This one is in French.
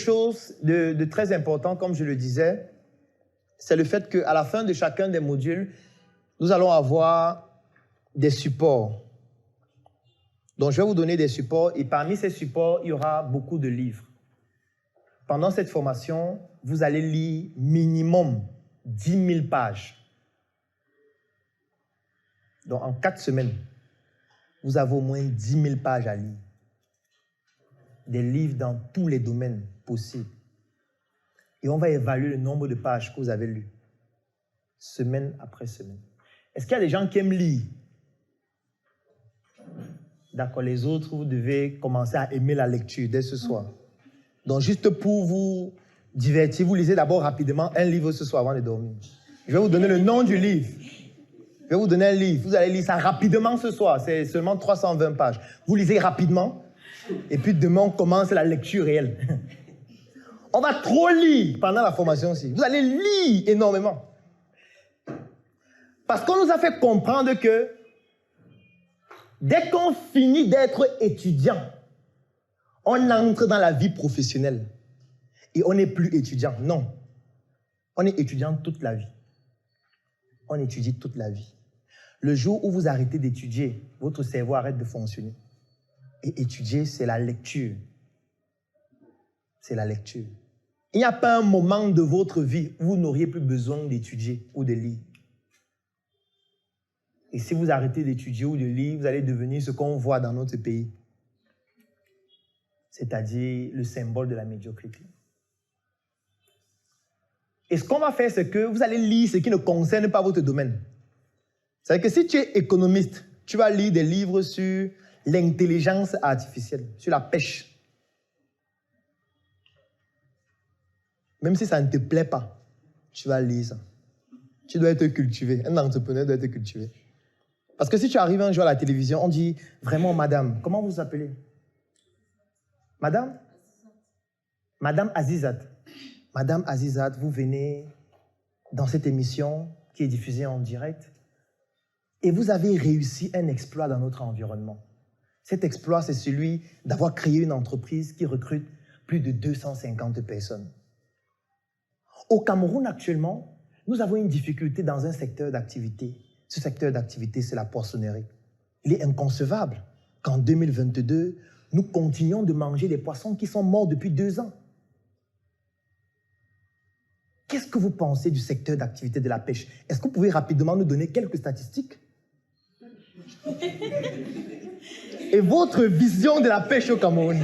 chose de très important, comme je le disais, c'est le fait qu'à la fin de chacun des modules, nous allons avoir des supports. Donc, je vais vous donner des supports et parmi ces supports, il y aura beaucoup de livres. Pendant cette formation, vous allez lire minimum 10 000 pages. Donc, en 4 semaines, vous avez au moins 10 000 pages à lire. Des livres dans tous les domaines possibles. Et on va évaluer le nombre de pages que vous avez lues, semaine après semaine. Est-ce qu'il y a des gens qui aiment lire? D'accord, les autres, vous devez commencer à aimer la lecture dès ce soir. Donc, juste pour vous divertir, vous lisez d'abord rapidement un livre ce soir avant de dormir. Je vais vous donner le nom du livre. Je vais vous donner un livre. Vous allez lire ça rapidement ce soir. C'est seulement 320 pages. Vous lisez rapidement. Et puis demain, on commence la lecture réelle. On va trop lire pendant la formation aussi. Vous allez lire énormément. Parce qu'on nous a fait comprendre que dès qu'on finit d'être étudiant, on entre dans la vie professionnelle. Et on n'est plus étudiant. Non. On est étudiant toute la vie. On étudie toute la vie. Le jour où vous arrêtez d'étudier, votre cerveau arrête de fonctionner. Et étudier, c'est la lecture. C'est la lecture. Il n'y a pas un moment de votre vie où vous n'auriez plus besoin d'étudier ou de lire. Et si vous arrêtez d'étudier ou de lire, vous allez devenir ce qu'on voit dans notre pays. C'est-à-dire le symbole de la médiocrité. Et ce qu'on va faire, c'est que vous allez lire ce qui ne concerne pas votre domaine. C'est-à-dire que si tu es économiste, tu vas lire des livres sur l'intelligence artificielle, sur la pêche. Même si ça ne te plaît pas, tu vas lire ça. Tu dois être cultivé. Un entrepreneur doit être cultivé. Parce que si tu arrives un jour à la télévision, on dit vraiment, madame, comment vous vous appelez? Madame? Madame Azizat. Madame Azizat, vous venez dans cette émission qui est diffusée en direct et vous avez réussi un exploit dans notre environnement. Cet exploit, c'est celui d'avoir créé une entreprise qui recrute plus de 250 personnes. Au Cameroun, actuellement, nous avons une difficulté dans un secteur d'activité. Ce secteur d'activité, c'est la poissonnerie. Il est inconcevable qu'en 2022, nous continuons de manger des poissons qui sont morts depuis 2 ans. Qu'est-ce que vous pensez du secteur d'activité de la pêche? Est-ce que vous pouvez rapidement nous donner quelques statistiques? Et votre vision de la pêche au Cameroun?